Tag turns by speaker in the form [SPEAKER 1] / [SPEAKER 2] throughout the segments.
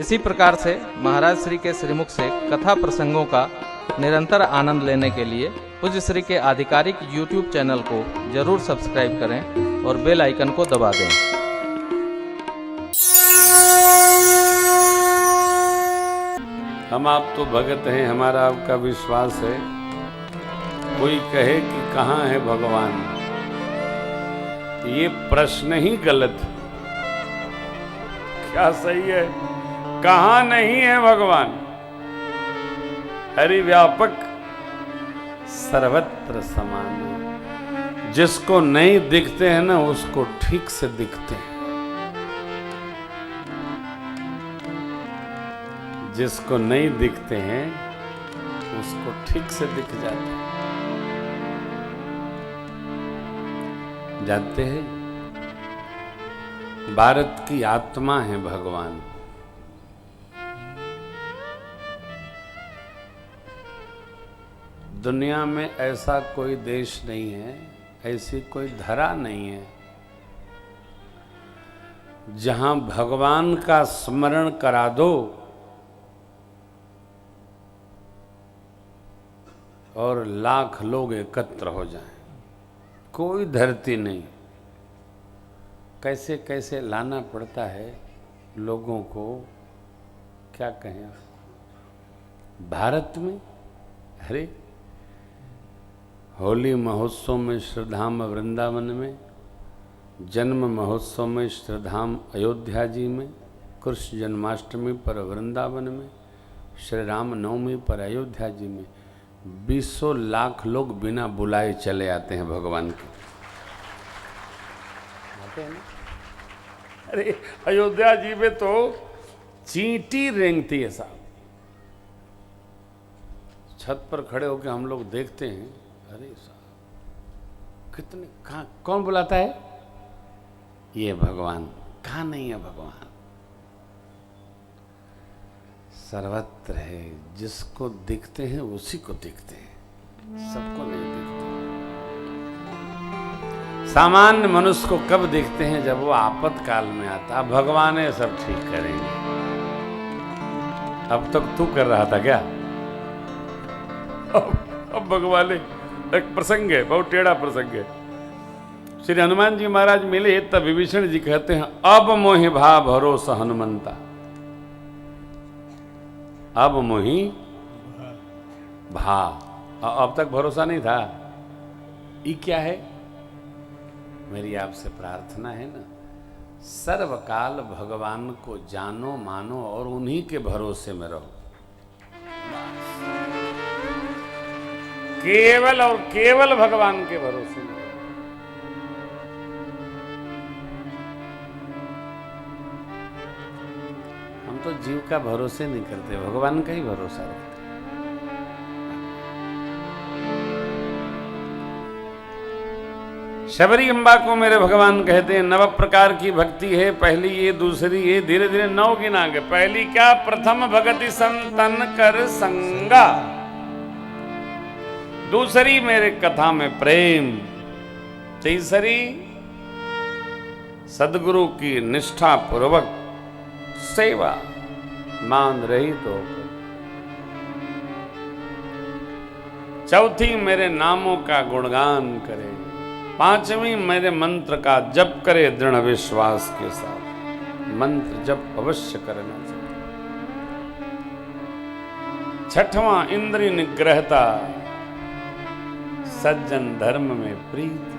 [SPEAKER 1] इसी प्रकार से महाराज श्री के श्रीमुख से कथा प्रसंगों का निरंतर आनंद लेने के लिए पूज्य श्री के आधिकारिक YouTube चैनल को जरूर सब्सक्राइब करें और बेल आइकन को दबा दें।
[SPEAKER 2] हम आप तो भगत हैं, हमारा आपका विश्वास है। कोई कहे कि कहाँ है भगवान, ये प्रश्न ही गलत है। क्या सही है? कहाँ नहीं है भगवान? हरिव्यापक सर्वत्र समान है। जिसको नहीं दिखते हैं ना, उसको ठीक से दिखते हैं। जिसको नहीं दिखते हैं उसको ठीक से दिख जाते हैं। जानते हैं, भारत की आत्मा है भगवान। दुनिया में ऐसा कोई देश नहीं है, ऐसी कोई धरा नहीं है जहां भगवान का स्मरण करा दो और लाख लोग एकत्र हो जाएं। कोई धरती नहीं। कैसे कैसे लाना पड़ता है लोगों को, क्या कहें। भारत में अरे होली महोत्सव में श्रीधाम वृंदावन में, जन्म महोत्सव में श्रीधाम अयोध्या जी में, कृष्ण जन्माष्टमी पर वृंदावन में, श्री राम नवमी पर अयोध्या जी में 200 लाख लोग बिना बुलाए चले आते हैं भगवान के। अरे अयोध्या जी में तो चींटी रेंगती है साहब। छत पर खड़े होकर हम लोग देखते हैं, अरे साहब कितने, कहाँ कौन बुलाता है? ये भगवान। कहाँ नहीं है भगवान? सर्वत्र है। जिसको दिखते हैं उसी को दिखते हैं, सबको नहीं दिखते। सामान्य मनुष्य को कब दिखते हैं? जब वो आपातकाल में आता। अब भगवान है, सब ठीक करेंगे। अब तक तू कर रहा था क्या? अब भगवान एक प्रसंग है, बहुत टेढ़ा प्रसंग है। श्री हनुमान जी महाराज मिले तब विभीषण जी कहते हैं, अब मोहि भा भरोसा हनुमंता। अब मोहि भा, अब तक भरोसा नहीं था। ये क्या है? मेरी आपसे प्रार्थना है ना, सर्वकाल भगवान को जानो मानो और उन्हीं के भरोसे में रहो। केवल और केवल भगवान के भरोसे में। हम तो जीव का भरोसे नहीं करते, भगवान का ही भरोसा रखते। शबरी अम्बा को मेरे भगवान कहते हैं, 9 प्रकार की भक्ति है। पहली ये, दूसरी ये, धीरे धीरे 9 गिना गए। पहली क्या? प्रथम भगति संतन कर संगा। दूसरी मेरे कथा में प्रेम। तीसरी सदगुरु की निष्ठा पूर्वक सेवा, मान रही तो। चौथी मेरे नामों का गुणगान करे। पांचवी मेरे मंत्र का जप करे दृढ़ विश्वास के साथ। मंत्र जप अवश्य करना चाहिए। छठवां इंद्रिय निग्रहता, सज्जन धर्म में प्रीति।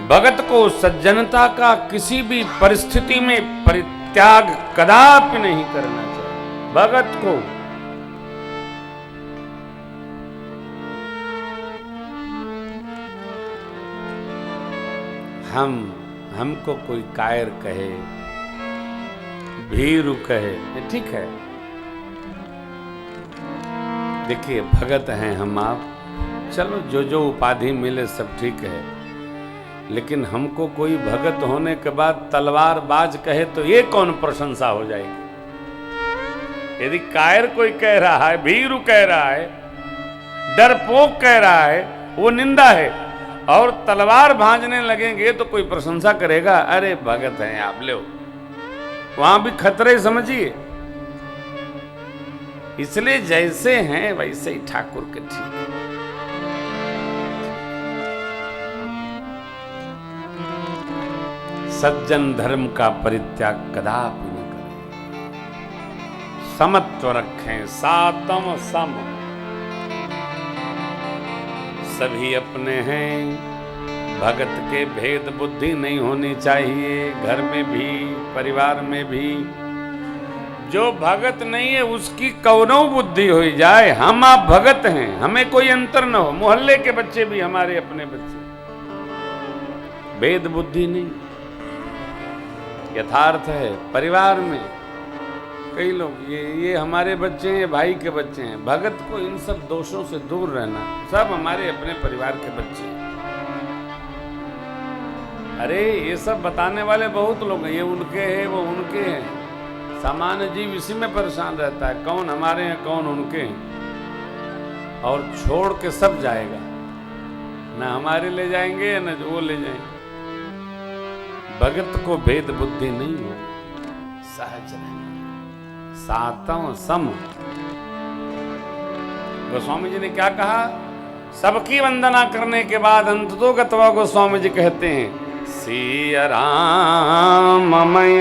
[SPEAKER 2] भगत को सज्जनता का किसी भी परिस्थिति में परित्याग कदापि नहीं करना चाहिए। भगत को हमको कोई कायर कहे, भीरू कहे, ये ठीक है। देखिए भगत हैं हम आप, चलो जो जो उपाधि मिले सब ठीक है, लेकिन हमको कोई भगत होने के बाद तलवारबाज कहे तो ये कौन प्रशंसा हो जाएगी? यदि कायर कोई कह रहा है, भीरू कह रहा है, डरपोक कह रहा है, वो निंदा है। और तलवार भांजने लगेंगे तो कोई प्रशंसा करेगा? अरे भगत हैं आप, लो वहां भी खतरे समझिए। इसलिए जैसे हैं वैसे ही ठाकुर के ठीक है। सज्जन धर्म का परित्याग कदापि न करें, समत्व रखें, सातम सम, सभी अपने हैं। भगत के भेद बुद्धि नहीं होनी चाहिए, घर में भी परिवार में भी। जो भगत नहीं है उसकी कौनो बुद्धि हो जाए, हम आप भगत हैं, हमें कोई अंतर न हो। मोहल्ले के बच्चे भी हमारे अपने बच्चे, भेद बुद्धि नहीं। यथार्थ है परिवार में कई लोग ये हमारे बच्चे हैं, भाई के बच्चे हैं। भगत को इन सब दोषों से दूर रहना, सब हमारे अपने परिवार के बच्चे हैं। अरे ये सब बताने वाले बहुत लोग हैं, ये उनके हैं वो उनके हैं। सामान्य जीव इसी में परेशान रहता है, कौन हमारे हैं कौन उनके हैं, और छोड़ के सब जाएगा, न हमारे ले जाएंगे न वो ले जाएंगे। भगत को भेद बुद्धि नहीं हो, सहज रहना, सातम सम। गोस्वामी जी ने क्या कहा? सबकी वंदना करने के बाद अंततो गत्वा गोस्वामी जी कहते हैं, सिया राममय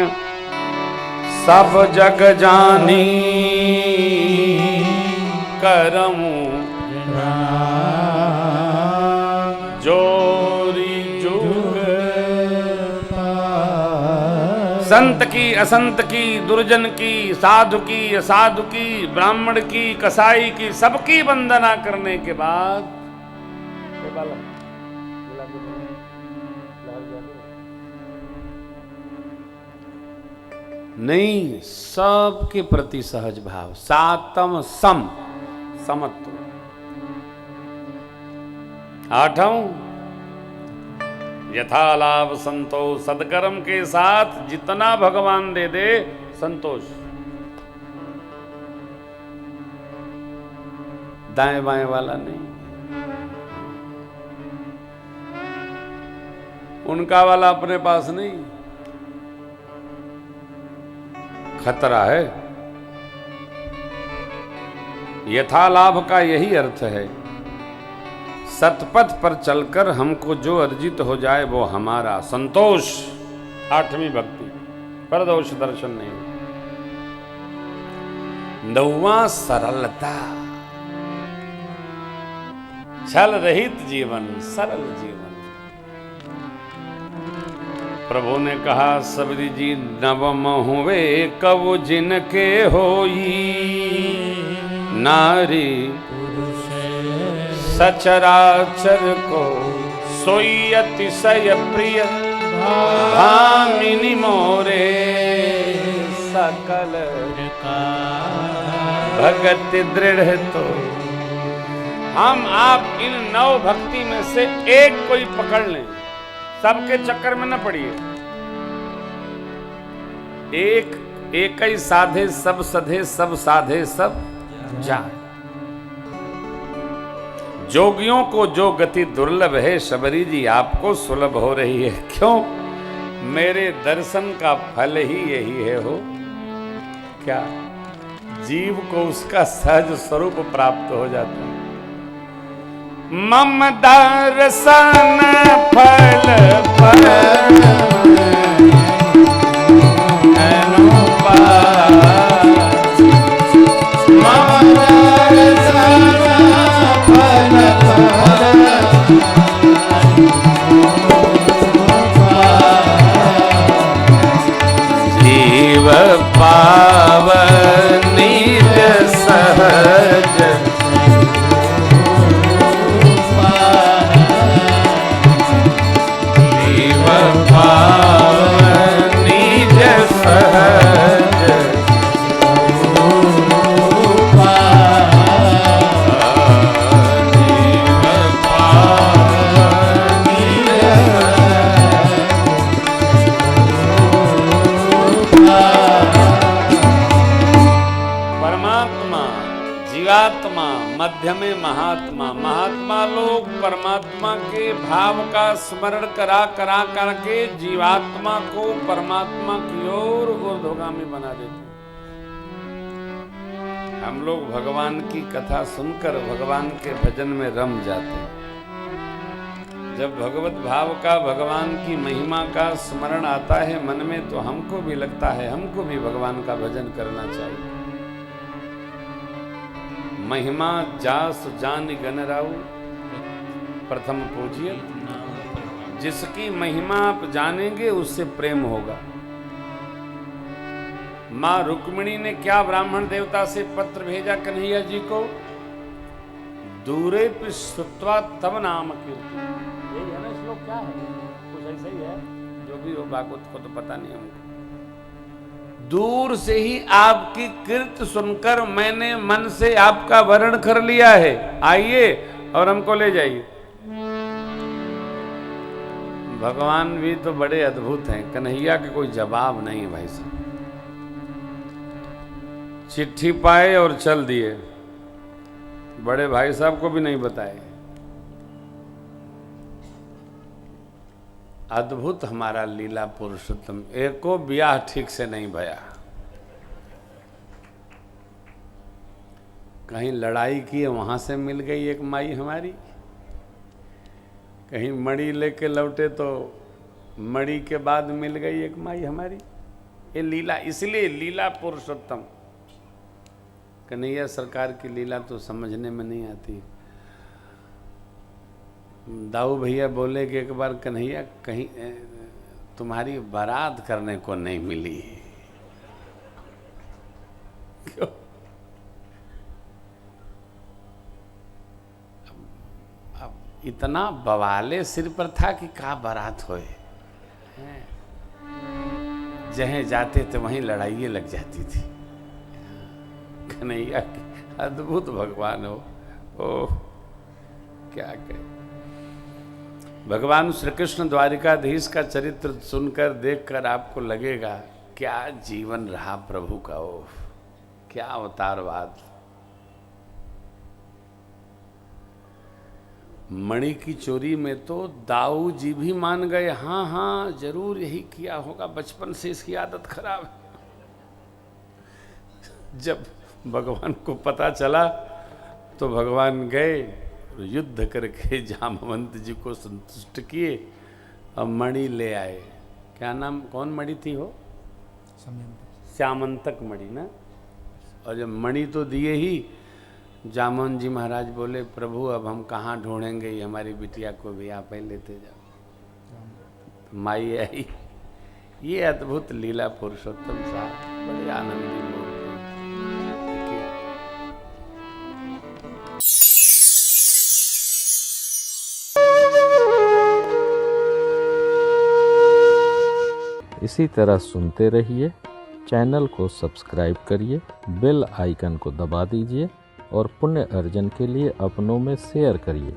[SPEAKER 2] सब जग जानी, करमु जोरी जुग। संत की असंत की, दुर्जन की, साधु की असाधु की, ब्राह्मण की कसाई की, सबकी वंदना करने के बाद नहीं, सबके प्रति सहज भाव, सातम सम, समत्व। आठवां, यथालाभ संतोष, सदकर्म के साथ जितना भगवान दे दे संतोष। दाएं बाएं वाला नहीं, उनका वाला अपने पास नहीं, खतरा है। यथालाभ का यही अर्थ है, सतपथ पर चलकर हमको जो अर्जित हो जाए वो हमारा संतोष। आठवीं भक्ति, परदोष दर्शन नहीं। नौवां सरलता, छल रहित जीवन, सरल जीवन। प्रभु ने कहा, सबरी जी नवम हुए कवु जिनके होई, नारी सचराचर को सोई अतिशय प्रिय, भामिनी मोरे सकल भगत दृढ़। तो हम आप इन 9 भक्ति में से एक कोई पकड़ लें, सबके चक्कर में न पड़िए। एक ही साधे सब सधे, सब साधे सब जाए। जोगियों को जो गति दुर्लभ है, शबरी जी आपको सुलभ हो रही है। क्यों? मेरे दर्शन का फल ही यही है हो क्या? जीव को उसका सहज स्वरूप प्राप्त हो जाता है। मम दर्शन फल फल जीव पावन निज सहज, जीव पावन जीवात्मा, मध्य में महात्मा। महात्मा लोग परमात्मा के भाव का स्मरण करा करा करके जीवात्मा को परमात्मा की ओर ऊर्ध्वगामी बना देते। हम लोग भगवान की कथा सुनकर भगवान के भजन में रम जाते हैं। जब भगवत भाव का, भगवान की महिमा का स्मरण आता है मन में, तो हमको भी लगता है हमको भी भगवान का भजन करना चाहिए। महिमा जास जान गन राउ प्रथम पूजिए। जिसकी महिमा आप जानेंगे उससे प्रेम होगा। मां रुक्मिणी ने क्या ब्राह्मण देवता से पत्र भेजा कन्हैया जी को? दूरे पिश्रुत्वा तब नाम कीर्ति। यही है ना श्लोक, क्या है? कुछ ऐसा ही है, जो भी हो भागवत को तो पता नहीं हमको। दूर से ही आपकी कीर्त सुनकर मैंने मन से आपका वर्ण कर लिया है, आइए और हमको ले जाइए। भगवान भी तो बड़े अद्भुत हैं, कन्हैया के कोई जवाब नहीं भाई साहब। चिट्ठी पाए और चल दिए, बड़े भाई साहब को भी नहीं बताए। अद्भुत हमारा लीला पुरुषोत्तम। एको ब्याह ठीक से नहीं भया, कहीं लड़ाई की वहां से मिल गई एक माई हमारी, कहीं मणि लेके लौटे तो मणि के बाद मिल गई एक माई हमारी। ये लीला, इसलिए लीला पुरुषोत्तम। कन्हैया सरकार की लीला तो समझने में नहीं आती। दाऊ भैया बोले कि एक बार कन्हैया कहीं तुम्हारी बारात करने को नहीं मिली। क्यों? अब इतना बवाले सिर पर था कि का बारात होए, जहाँ जाते थे वहीं लड़ाइयाँ लग जाती थी। कन्हैया की अद्भुत भगवान हो, ओह क्या कहे। भगवान श्री कृष्ण द्वारिकाधीश का चरित्र सुनकर देखकर आपको लगेगा क्या जीवन रहा प्रभु का, ओह क्या अवतारवाद। मणि की चोरी में तो दाऊ जी भी मान गए, हाँ हाँ जरूर यही किया होगा, बचपन से इसकी आदत खराब है। जब भगवान को पता चला तो भगवान गए, युद्ध करके जामवंत जी को संतुष्ट किए और मणि ले आए। क्या नाम, कौन मणि थी हो? श्यामंतक मणि ना। और जब मणि तो दिए ही, जामवंत जी महाराज बोले प्रभु अब हम कहाँ ढूंढेंगे, ये हमारी बिटिया को भी आप ही लेते जाओ। तो माई आई। ये अद्भुत लीला पुरुषोत्तम साहब, बड़े आनंदी लोग।
[SPEAKER 1] इसी तरह सुनते रहिए, चैनल को सब्सक्राइब करिए, बेल आइकन को दबा दीजिए और पुण्य अर्जन के लिए अपनों में शेयर करिए।